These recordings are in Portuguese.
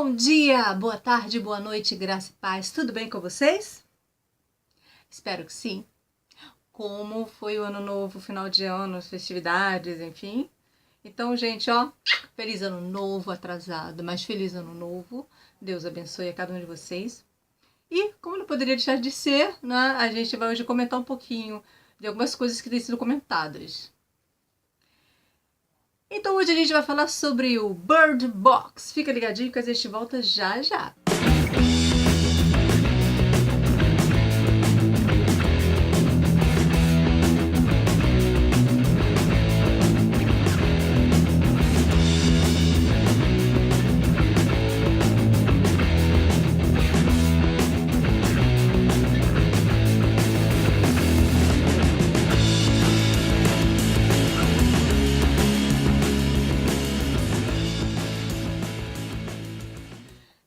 Bom dia, boa tarde, boa noite, graça e paz. Tudo bem com vocês? Espero que sim. Como foi o ano novo, final de ano, as festividades, enfim. Então, gente, ó, feliz ano novo atrasado, mas feliz ano novo. Deus abençoe a cada um de vocês. E, como não poderia deixar de ser, né, a gente vai hoje comentar um pouquinho de algumas coisas que têm sido comentadas. Então hoje a gente vai falar sobre o Bird Box. Fica ligadinho que a gente volta já já.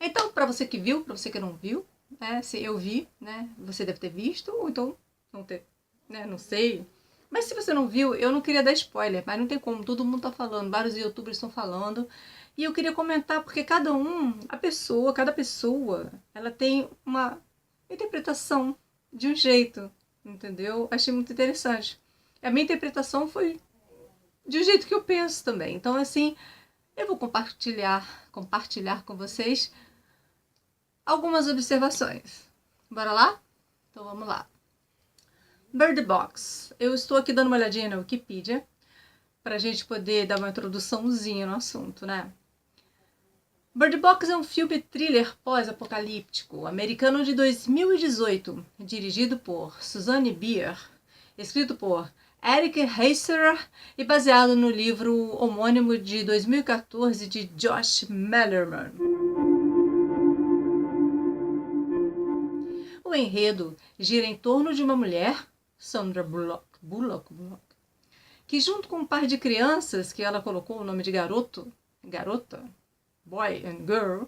Então, para você que viu, para você que não viu, né, se eu vi, né, você deve ter visto, ou então não ter, né, não sei. Mas se você não viu, eu não queria dar spoiler, mas não tem como, todo mundo tá falando, vários youtubers estão falando, e eu queria comentar porque cada pessoa, ela tem uma interpretação de um jeito, entendeu? Achei muito interessante. A minha interpretação foi de um jeito que eu penso também. Então, assim, eu vou compartilhar com vocês algumas observações. Bora lá? Então vamos lá. Bird Box. Eu estou aqui dando uma olhadinha na Wikipedia para a gente poder dar uma introduçãozinha no assunto, né? Bird Box é um filme thriller pós-apocalíptico americano de 2018, dirigido por Susanne Bier, escrito por Eric Heiser e baseado no livro homônimo de 2014 de Josh Malerman. O enredo gira em torno de uma mulher, Sandra Bullock, que junto com um par de crianças, que ela colocou o nome de garota, boy and girl,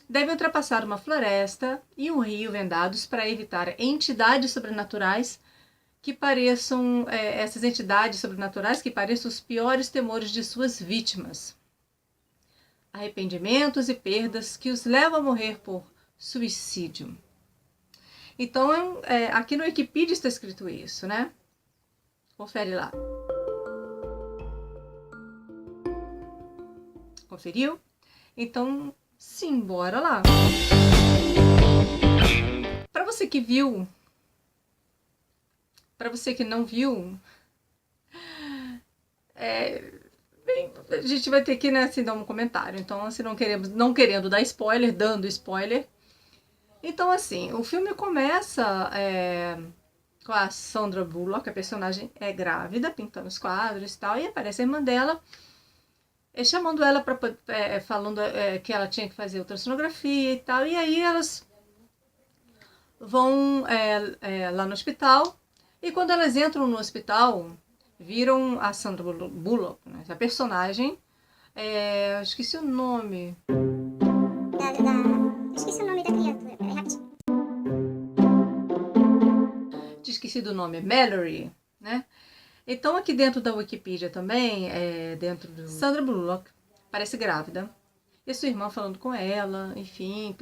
devem ultrapassar uma floresta e um rio vendados para evitar entidades sobrenaturais que pareçam, essas entidades sobrenaturais que pareçam os piores temores de suas vítimas. Arrependimentos e perdas que os levam a morrer por suicídio. Então, aqui no Wikipedia está escrito isso, né? Confere lá. Conferiu? Então, sim, bora lá. Para você que viu, para você que não viu, a gente vai ter que, né, assim, dar um comentário. Então, assim, não querendo dar spoiler, dando spoiler. Então, assim, o filme começa com a Sandra Bullock, a personagem é grávida, pintando os quadros e tal, e aparece a irmã dela, chamando ela para falando que ela tinha que fazer ultrassonografia e tal, e aí elas vão lá no hospital, e quando elas entram no hospital, viram a Sandra Bullock, né, a personagem, esqueci o nome. Esqueci o nome da criatura. Esquecido o nome, Mallory, né? Então aqui dentro da Wikipedia também, dentro do Sandra Bullock, parece grávida. E sua irmã falando com ela, enfim,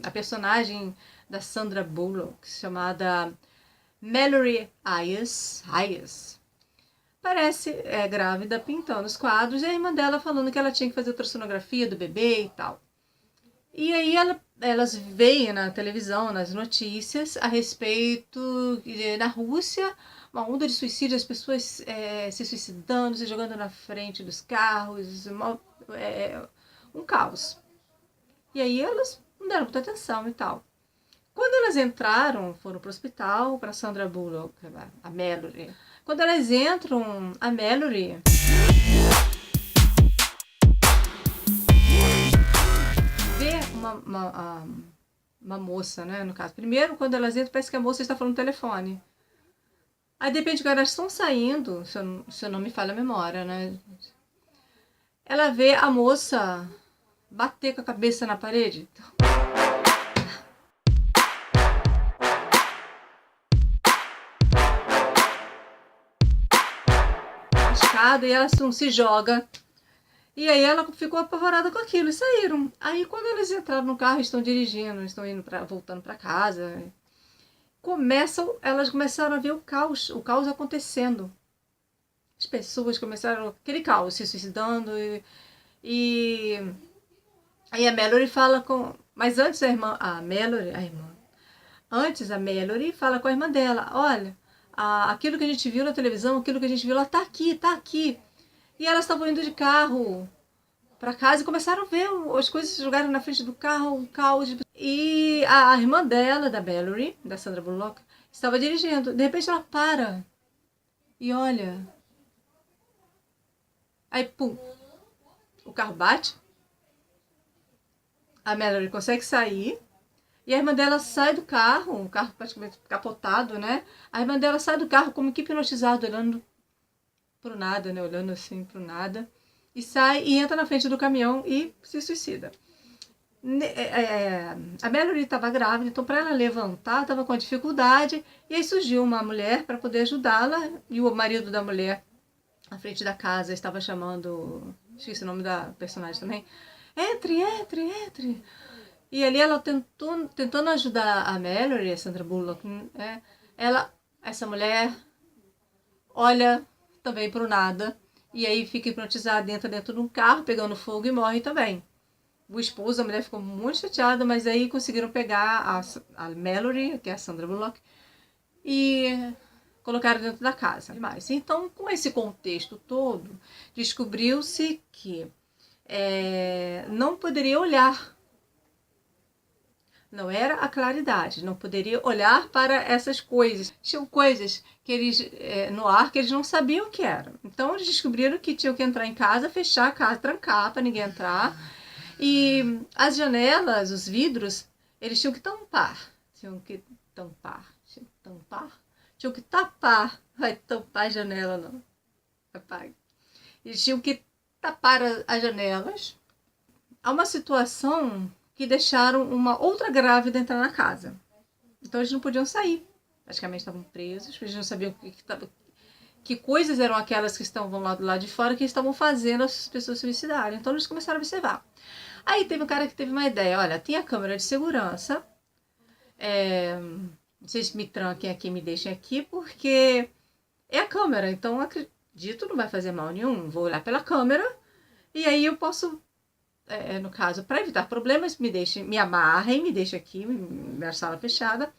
a personagem da Sandra Bullock, chamada Mallory Ayes, parece grávida, pintando os quadros, e a irmã dela falando que ela tinha que fazer ultrassonografia do bebê e tal. E aí elas veem na televisão, nas notícias, a respeito na Rússia, uma onda de suicídio, as pessoas se suicidando, se jogando na frente dos carros, um caos. E aí elas não deram muita atenção e tal. Quando elas entraram, foram para o hospital, para Sandra Bullock, a Mallory. Quando elas entram, a Mallory uma moça, né, no caso. Primeiro, quando elas entram, parece que a moça está falando no telefone. Aí, de repente, quando elas estão saindo, se eu não me falha a memória, né, ela vê a moça bater com a cabeça na parede. A escada, e ela se joga E aí ela ficou apavorada com aquilo e saíram. Aí quando eles entraram no carro, estão dirigindo, estão indo voltando para casa, elas começaram a ver o caos acontecendo. As pessoas começaram aquele caos, se suicidando e aí a Mallory fala com, mas antes antes a Mallory fala com a irmã dela, olha, aquilo que a gente viu na televisão, aquilo que a gente viu lá tá aqui, tá aqui. E elas estavam indo de carro para casa e começaram a ver as coisas se jogaram na frente do carro, um caos. E a irmã dela, da Mallory, da Sandra Bullock, estava dirigindo. De repente ela para e olha. Aí, pum, o carro bate. A Mallory consegue sair. E a irmã dela sai do carro, o carro praticamente capotado, né? A irmã dela sai do carro como que hipnotizada, olhando pro nada, né? Olhando assim pro nada. E sai e entra na frente do caminhão e se suicida. A Mallory estava grávida, então para ela levantar estava com dificuldade. E aí surgiu uma mulher para poder ajudá-la. E o marido da mulher, à frente da casa, estava chamando... Esqueci o nome da personagem também. Entre, entre, entre. E ali ela tentando ajudar a Mallory, a Sandra Bullock, né? Essa mulher olha também para o nada. E aí fica hipnotizada, entra dentro de um carro, pegando fogo e morre também. O esposo, a mulher ficou muito chateada, mas aí conseguiram pegar a Mallory, que é a Sandra Bullock, e colocaram dentro da casa. Então, com esse contexto todo, descobriu-se que não poderia olhar. Não era a claridade, não poderia olhar para essas coisas. Tinham coisas que eles no ar que eles não sabiam o que eram. Então eles descobriram que tinham que entrar em casa, fechar a casa, trancar para ninguém entrar. E as janelas, os vidros, eles tinham que tampar. Tinham que tapar. Vai tampar a janela, não. Apague. Eles tinham que tapar as janelas. Há uma situação que deixaram uma outra grávida entrar na casa. Então eles não podiam sair. Praticamente estavam presos, eles não sabiam que coisas eram aquelas que estavam lá do lado de fora que estavam fazendo as pessoas se suicidarem. Então eles começaram a observar. Aí teve um cara que teve uma ideia, olha, tem a câmera de segurança, vocês me tranquem aqui, me deixem aqui, porque é a câmera, então acredito, não vai fazer mal nenhum, vou olhar pela câmera, e aí eu posso... no caso, para evitar problemas, me amarrem, me deixem aqui, minha sala fechada,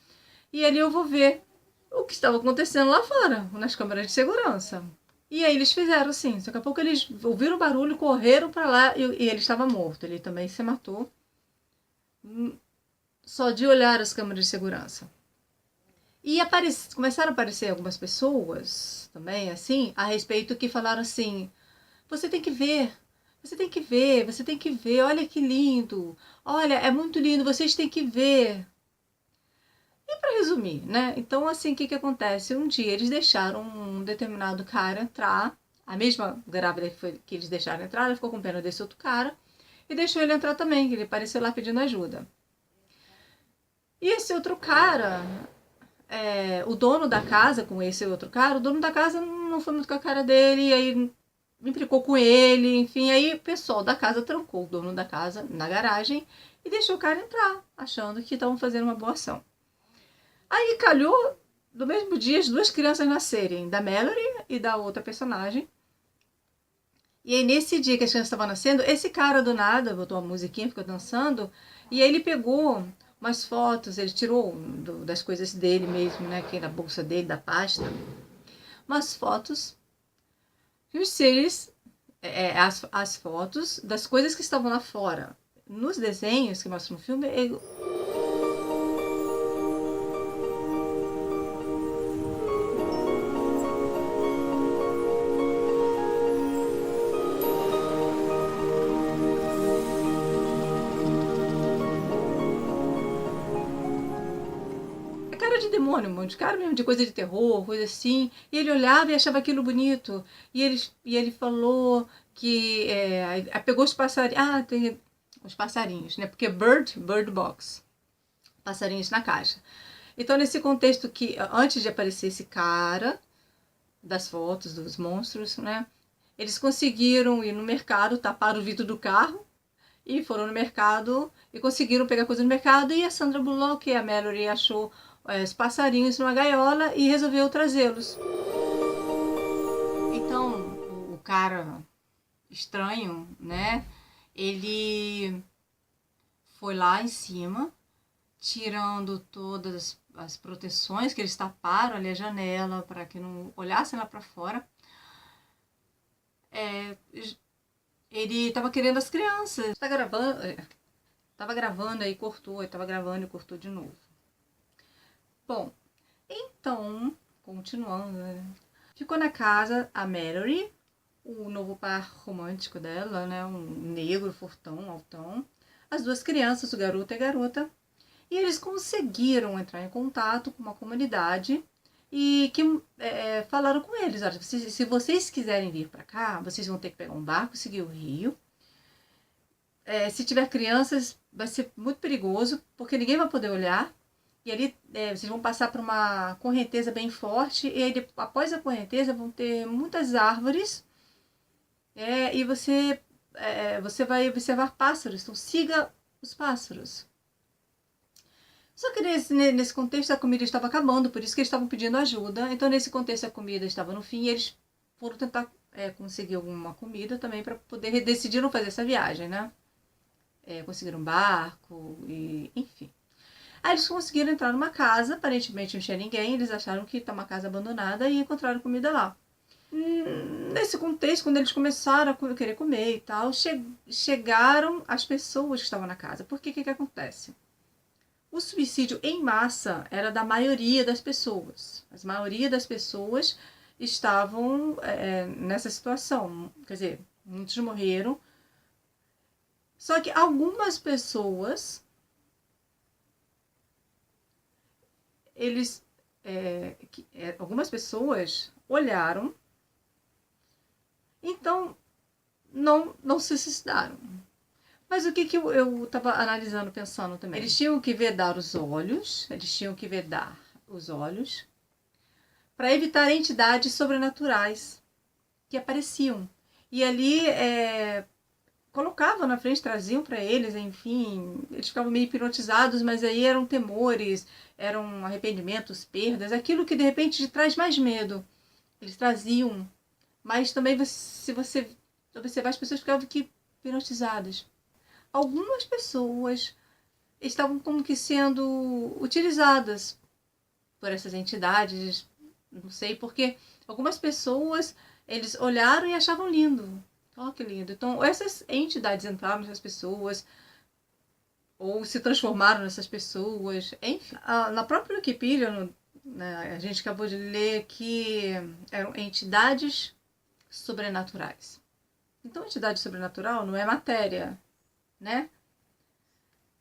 e ali eu vou ver o que estava acontecendo lá fora, nas câmeras de segurança. E aí eles fizeram assim, daqui a pouco eles ouviram o barulho, correram para lá e ele estava morto, ele também se matou, só de olhar as câmeras de segurança. E começaram a aparecer algumas pessoas também, assim, a respeito que falaram assim, você tem que ver, você tem que ver, você tem que ver, olha que lindo, olha, é muito lindo, vocês têm que ver. E para resumir, né? Então, assim, o que acontece? Um dia eles deixaram um determinado cara entrar, a mesma grávida que eles deixaram entrar, ela ficou com pena desse outro cara, e deixou ele entrar também, que ele apareceu lá pedindo ajuda. E esse outro cara, o dono da casa, com esse outro cara, o dono da casa não foi muito com a cara dele, e aí implicou com ele, enfim, aí o pessoal da casa trancou o dono da casa na garagem e deixou o cara entrar, achando que estavam fazendo uma boa ação. Aí calhou, no mesmo dia, as duas crianças nascerem, da Mallory e da outra personagem. E aí nesse dia que as crianças estavam nascendo, esse cara do nada botou uma musiquinha, ficou dançando, e aí ele pegou umas fotos, ele tirou das coisas dele mesmo, né, que da bolsa dele, da pasta, umas fotos e os seres, as fotos das coisas que estavam lá fora. Nos desenhos que mostram no filme, cara de demônio, um monte de cara mesmo, de coisa de terror, coisa assim. E ele olhava e achava aquilo bonito. E ele falou que pegou os passarinhos. Ah, tem os passarinhos, né? Porque bird box. Passarinhos na caixa. Então, nesse contexto que, antes de aparecer esse cara, das fotos, dos monstros, né? Eles conseguiram ir no mercado, tapar o vidro do carro e foram no mercado e conseguiram pegar coisa no mercado. E a Sandra Bullock e a Mallory achou os passarinhos numa gaiola e resolveu trazê-los. Então, o cara estranho, né? Ele foi lá em cima, tirando todas as proteções que eles taparam ali a janela para que não olhassem lá para fora. Ele estava querendo as crianças. Tava gravando aí cortou, estava gravando e cortou de novo. Bom, então, continuando, né? Ficou na casa a Mallory, o novo par romântico dela, né? Um negro, fortão, altão. As duas crianças, o garoto e a garota. E eles conseguiram entrar em contato com uma comunidade e que falaram com eles, olha, se vocês quiserem vir para cá, vocês vão ter que pegar um barco, seguir o rio. Se tiver crianças, vai ser muito perigoso, porque ninguém vai poder olhar. E ali vocês vão passar por uma correnteza bem forte, e aí após a correnteza vão ter muitas árvores, e você vai observar pássaros, então siga os pássaros. Só que nesse contexto a comida estava acabando, por isso que eles estavam pedindo ajuda. Então nesse contexto a comida estava no fim e eles foram tentar conseguir alguma comida também para poder decidiram fazer essa viagem, né? Conseguiram um barco e enfim. Aí eles conseguiram entrar numa casa, aparentemente não tinha ninguém, eles acharam que está uma casa abandonada e encontraram comida lá. Nesse contexto, quando eles começaram a querer comer e tal, chegaram as pessoas que estavam na casa. Porque o que acontece? O suicídio em massa era da maioria das pessoas. A maioria das pessoas estavam nessa situação. Quer dizer, muitos morreram. Só que algumas pessoas, algumas pessoas olharam, então não se suicidaram. Mas o que eu estava analisando, pensando também? Eles tinham que vedar os olhos, para evitar entidades sobrenaturais que apareciam. E ali colocavam na frente, traziam para eles, enfim, eles ficavam meio hipnotizados, mas aí eram temores, eram arrependimentos, perdas, aquilo que de repente traz mais medo. Eles traziam, mas também se você observar, as pessoas ficavam hipnotizadas. Algumas pessoas estavam como que sendo utilizadas por essas entidades, não sei, porque algumas pessoas, eles olharam e achavam lindo. Olha que lindo. Então, essas entidades entraram nessas pessoas, ou se transformaram nessas pessoas, enfim. Na própria Wikipedia, a gente acabou de ler que eram entidades sobrenaturais. Então, entidade sobrenatural não é matéria, né?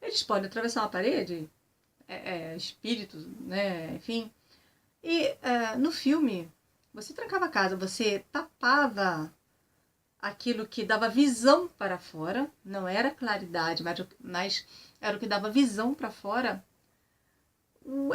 Eles podem atravessar uma parede, espíritos, né? Enfim. E no filme, você trancava a casa, você tapava aquilo que dava visão para fora, não era claridade, mas era o que dava visão para fora,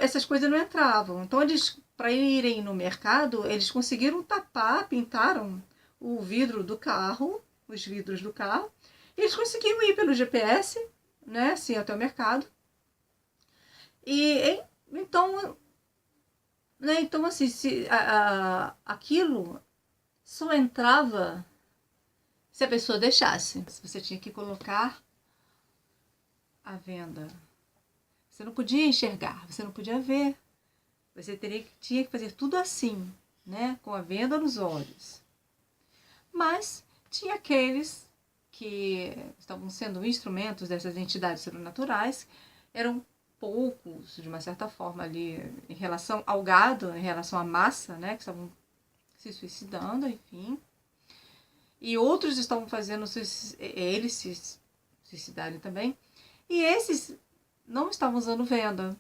essas coisas não entravam. Então, eles, para irem no mercado, eles conseguiram tapar, pintaram o vidro do carro, os vidros do carro, e eles conseguiam ir pelo GPS, né, assim, até o mercado. E então, né, então assim, aquilo só entrava se a pessoa deixasse. Você tinha que colocar à venda. Você não podia enxergar, você não podia ver. Você tinha que fazer tudo assim, né, com a venda nos olhos. Mas tinha aqueles que estavam sendo instrumentos dessas entidades sobrenaturais, eram poucos, de uma certa forma, ali, em relação ao gado, em relação à massa, né, que estavam se suicidando, enfim. E outros estavam fazendo eles se suicidarem também. E esses não estavam usando venda.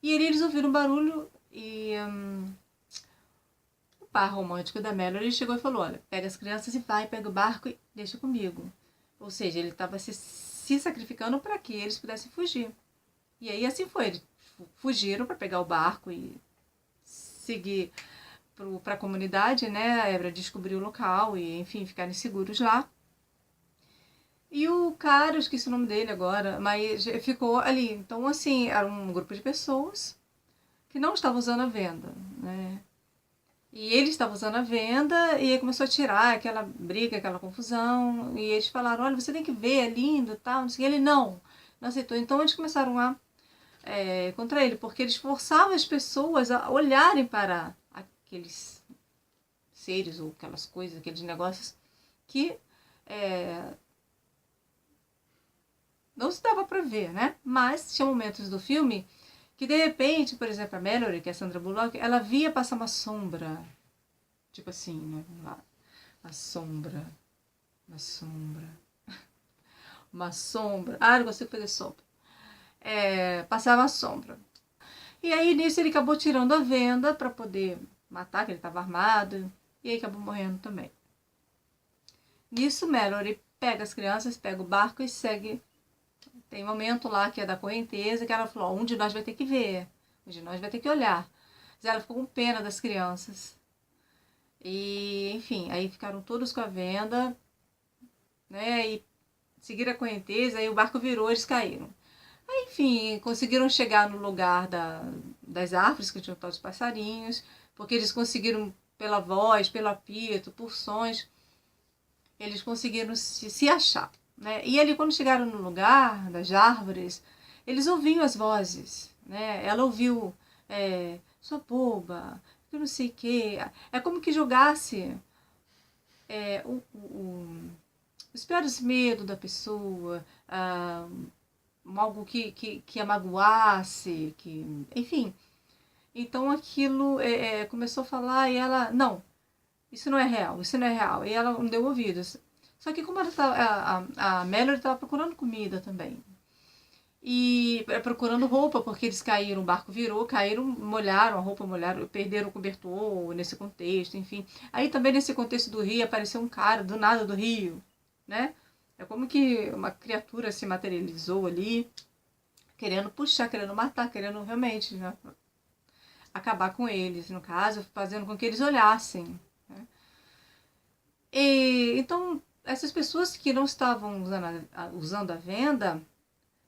E eles ouviram um barulho e o par romântico da Mallory chegou e falou, olha, pega as crianças e vai, pega o barco e deixa comigo. Ou seja, ele estava se sacrificando para que eles pudessem fugir. E aí assim foi, eles fugiram para pegar o barco e seguir para a comunidade, né, para descobrir o local e, enfim, ficarem seguros lá. E o cara, eu esqueci o nome dele agora, mas ficou ali. Então, assim, era um grupo de pessoas que não estavam usando a venda, né? E ele estava usando a venda e aí começou a tirar aquela briga, aquela confusão. E eles falaram, olha, você tem que ver, é lindo e tal. Não sei. Ele não aceitou. Então eles começaram a contra ele, porque eles forçavam as pessoas a olharem para aqueles seres ou aquelas coisas, aqueles negócios que não se dava para ver, né? Mas tinha momentos do filme que de repente, por exemplo, a Mallory, que é a Sandra Bullock, ela via passar uma sombra. Tipo assim, né? Uma sombra. Uma sombra. Uma sombra. Ah, não consigo fazer sombra. Passava a sombra. E aí nisso ele acabou tirando a venda para poder matar, que ele estava armado. E aí acabou morrendo também. Nisso, Mallory pega as crianças, pega o barco e segue. Tem um momento lá que é da correnteza, que ela falou, um de nós vai ter que ver, um de nós vai ter que olhar. Mas ela ficou com pena das crianças. E, enfim, aí ficaram todos com a venda, né, e seguiram a correnteza, aí o barco virou, eles caíram. Aí, enfim, conseguiram chegar no lugar das árvores, que tinham todos os passarinhos, porque eles conseguiram, pela voz, pelo apito, por sons, eles conseguiram se achar. Né? E ali, quando chegaram no lugar das árvores, eles ouviam as vozes. Né? Ela ouviu, sua boba, eu não sei o quê. É como que jogasse os piores medos da pessoa, algo que a magoasse, enfim. Então aquilo começou a falar e ela, não, isso não é real, isso não é real. E ela não deu ouvidos. Só que como ela a Mallory estava procurando comida também. E procurando roupa, porque eles caíram, o barco virou, caíram, molharam a roupa, molharam, perderam o cobertor nesse contexto, enfim. Aí também nesse contexto do rio apareceu um cara do nada do rio, né? É como que uma criatura se materializou ali, querendo puxar, querendo matar, querendo realmente, né, acabar com eles, no caso, fazendo com que eles olhassem. Né? E, então, essas pessoas que não estavam usando a venda,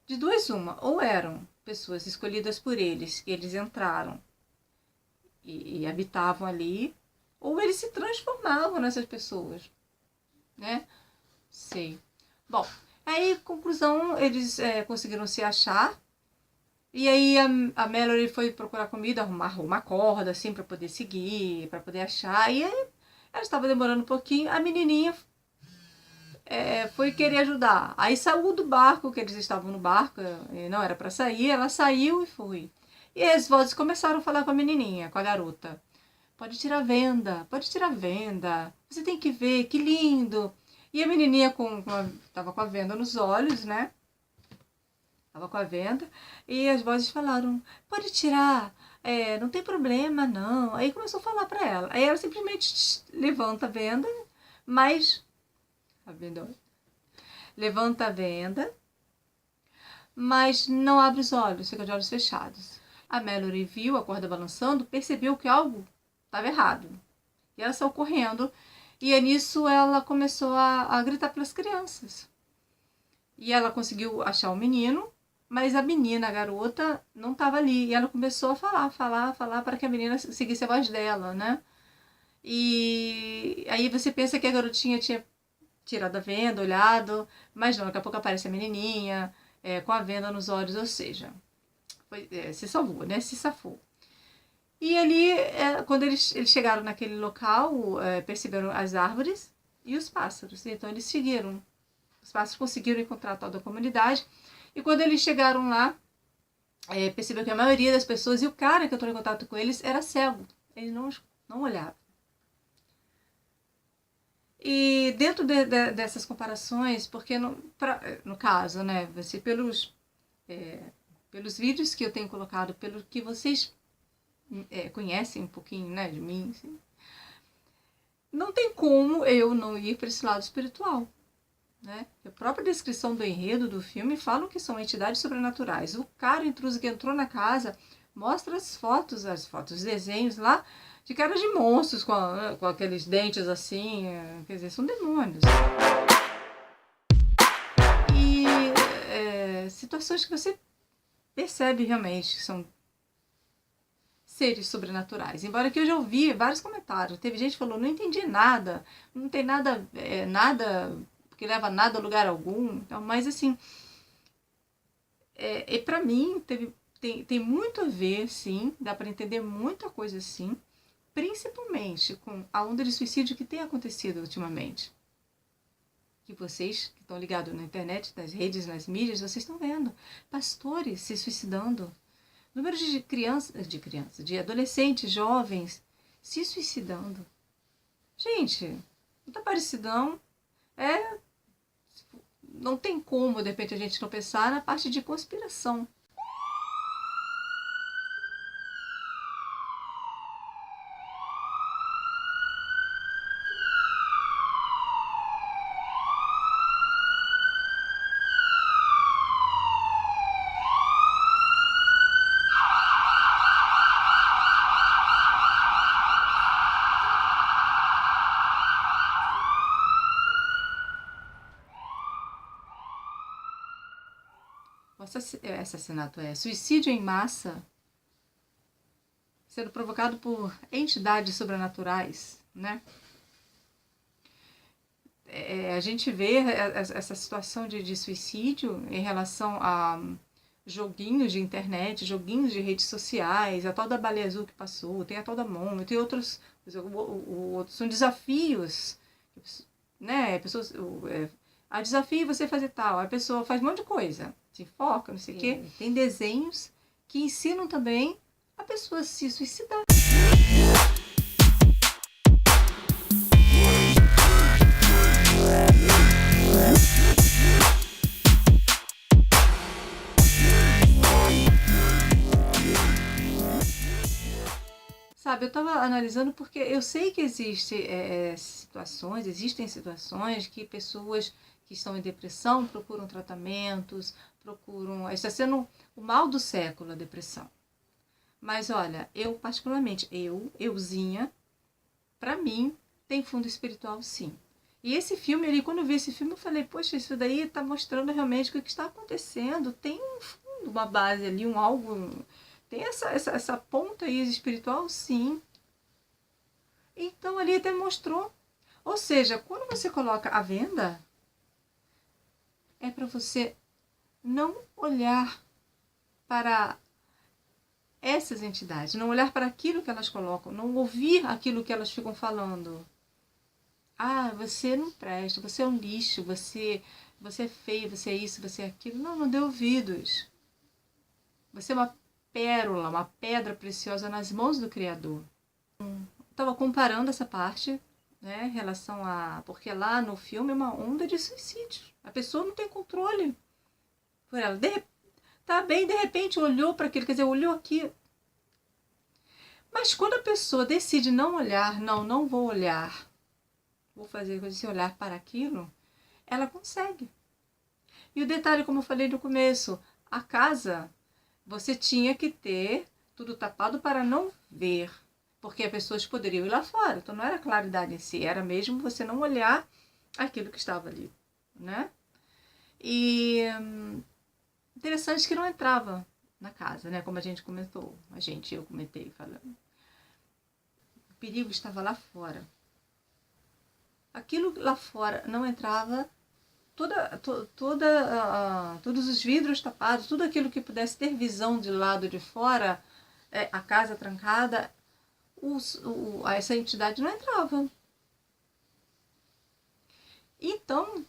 de duas uma, ou eram pessoas escolhidas por eles, e eles entraram e habitavam ali, ou eles se transformavam nessas pessoas, né? Sei. Bom, aí, conclusão, eles conseguiram se achar, e aí a Mallory foi procurar comida, arrumar uma corda, assim, para poder seguir, para poder achar, e aí ela estava demorando um pouquinho, a menininha foi querer ajudar. Aí saiu do barco, que eles estavam no barco, não era para sair, ela saiu e foi. E as vozes começaram a falar com a menininha, com a garota. Pode tirar venda, pode tirar venda. Você tem que ver, que lindo. E a menininha tava com a venda nos olhos, né? Tava com a venda. E as vozes falaram, pode tirar, não tem problema, não. Aí começou a falar para ela. Aí ela simplesmente levanta a venda, mas a venda, levanta a venda, mas não abre os olhos, fica de olhos fechados. A Mallory viu a corda balançando, percebeu que algo estava errado. E ela saiu correndo, e nisso ela começou a gritar pelas crianças. E ela conseguiu achar o menino, mas a menina, a garota, não estava ali. E ela começou a falar para que a menina seguisse a voz dela, né? E aí você pensa que a garotinha tinha tirado a venda, olhado, mas não, daqui a pouco aparece a menininha com a venda nos olhos, ou seja, se salvou, né? Se safou. E ali, quando eles chegaram naquele local, perceberam as árvores e os pássaros. Então eles seguiram. Os pássaros conseguiram encontrar toda a comunidade. E quando eles chegaram lá, perceberam que a maioria das pessoas, e o cara que entrou em contato com eles, era cego. Ele não olhava. E dentro dessas comparações, porque no caso, né, pelos vídeos que eu tenho colocado, pelo que vocês conhecem um pouquinho, né, de mim, assim, não tem como eu não ir para esse lado espiritual. Né? A própria descrição do enredo do filme fala que são entidades sobrenaturais. O cara intruso que entrou na casa Mostra as fotos, os desenhos lá de caras de monstros com aqueles dentes assim, quer dizer, são demônios. E situações que você percebe realmente que são seres sobrenaturais. Embora que eu já ouvi vários comentários, teve gente que falou, não entendi nada, não tem nada, nada que leva nada a lugar algum, então, mas assim, pra mim tem muito a ver, sim, dá para entender muita coisa assim, principalmente com a onda de suicídio que tem acontecido ultimamente. Que vocês que estão ligados na internet, nas redes, nas mídias, vocês estão vendo pastores se suicidando. Número de adolescentes, jovens se suicidando. Gente, não tá parecido não. Não tem como, de repente, a gente não pensar na parte de conspiração. Assassinato suicídio em massa sendo provocado por entidades sobrenaturais, né? A gente vê essa situação de suicídio em relação a joguinhos de internet, joguinhos de redes sociais, a tal da baleia azul que passou, tem a tal da Momo, tem outros, são desafios, né? Pessoas, a desafio você fazer tal, a pessoa faz um monte de coisa, se foca, não sei o quê. Tem desenhos que ensinam também a pessoa a se suicidar. Sabe, eu estava analisando porque eu sei que existem situações que pessoas que estão em depressão procuram tratamentos, está sendo o mal do século, a depressão. Mas olha, eu particularmente, euzinha, pra mim, tem fundo espiritual sim. E esse filme ali, quando eu vi esse filme, eu falei, poxa, isso daí tá mostrando realmente que o que está acontecendo tem um fundo, uma base ali, um algo. Tem essa ponta aí espiritual, sim. Então ali até mostrou. Ou seja, quando você coloca a venda, é para você não olhar para essas entidades, não olhar para aquilo que elas colocam, não ouvir aquilo que elas ficam falando. Ah, você não presta, você é um lixo, você é feio, você é isso, você é aquilo. Não, não dê ouvidos. Você é uma pérola, uma pedra preciosa nas mãos do Criador. Estava comparando essa parte, né, em relação a... Porque lá no filme é uma onda de suicídio. A pessoa não tem controle por ela. Tá bem, de repente olhou para aquilo, quer dizer, olhou aqui. Mas quando a pessoa decide não olhar, não vou olhar, vou fazer esse olhar para aquilo, ela consegue. E o detalhe, como eu falei no começo, a casa, você tinha que ter tudo tapado para não ver, porque as pessoas poderiam ir lá fora. Então não era claridade em si, era mesmo você não olhar aquilo que estava ali, né? E interessante que não entrava na casa, né? Como a gente comentou, eu comentei falando. O perigo estava lá fora. Aquilo lá fora não entrava, todos os vidros tapados, tudo aquilo que pudesse ter visão de lado de fora, a casa trancada, essa entidade não entrava. Então,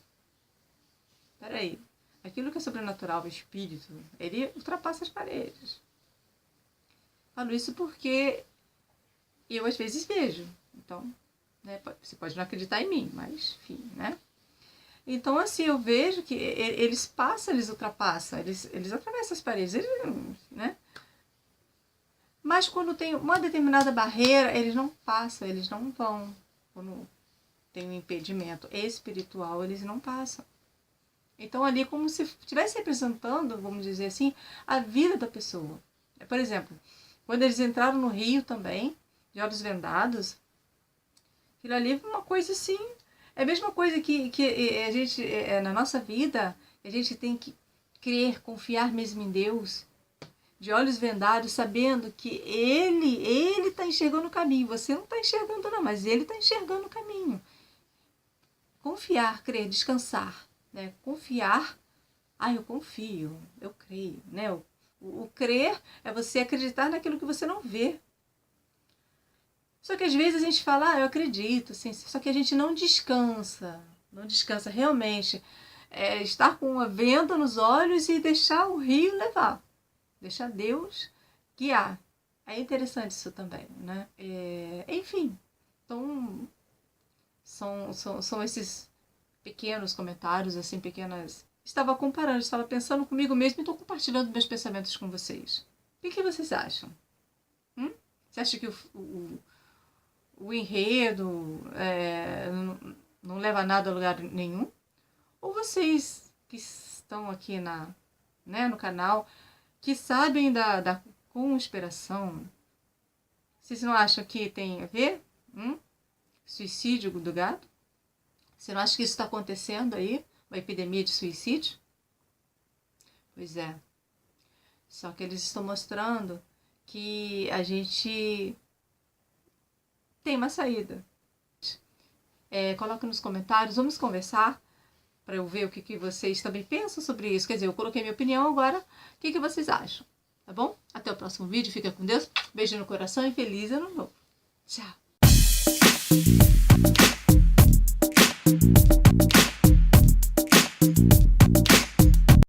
peraí, aquilo que é sobrenatural, o espírito, ele ultrapassa as paredes. Falo isso porque eu às vezes vejo. Então, né, você pode não acreditar em mim, mas enfim, né? Então, assim, eu vejo que eles passam, eles ultrapassam, eles atravessam as paredes, né? Mas quando tem uma determinada barreira, eles não passam, eles não vão. Quando tem um impedimento espiritual, eles não passam. Então, ali, como se estivesse representando, vamos dizer assim, a vida da pessoa. Por exemplo, quando eles entraram no rio também, de olhos vendados, aquilo ali foi uma coisa assim, é a mesma coisa que a gente, na nossa vida, a gente tem que crer, confiar mesmo em Deus, de olhos vendados, sabendo que Ele está enxergando o caminho. Você não está enxergando não, mas Ele está enxergando o caminho. Confiar, crer, descansar, né? Confiar, eu confio, eu creio, né? O crer é você acreditar naquilo que você não vê. Só que às vezes a gente fala, eu acredito, assim, só que a gente não descansa realmente. É estar com uma venda nos olhos e deixar o rio levar, deixar Deus guiar. É interessante isso também, né? Enfim, então são esses pequenos comentários, assim, pequenas... Estava comparando, estava pensando comigo mesmo e estou compartilhando meus pensamentos com vocês. O que vocês acham? Você acha que o enredo não leva nada a lugar nenhum? Ou vocês que estão aqui no canal, que sabem da conspiração, vocês não acham que tem a ver? Suicídio do gado? Você não acha que isso está acontecendo aí? Uma epidemia de suicídio? Pois é. Só que eles estão mostrando que a gente tem uma saída. Coloca nos comentários, vamos conversar para eu ver o que vocês também pensam sobre isso. Quer dizer, eu coloquei minha opinião agora, o que vocês acham? Tá bom? Até o próximo vídeo, fica com Deus, beijo no coração e feliz ano novo. Tchau!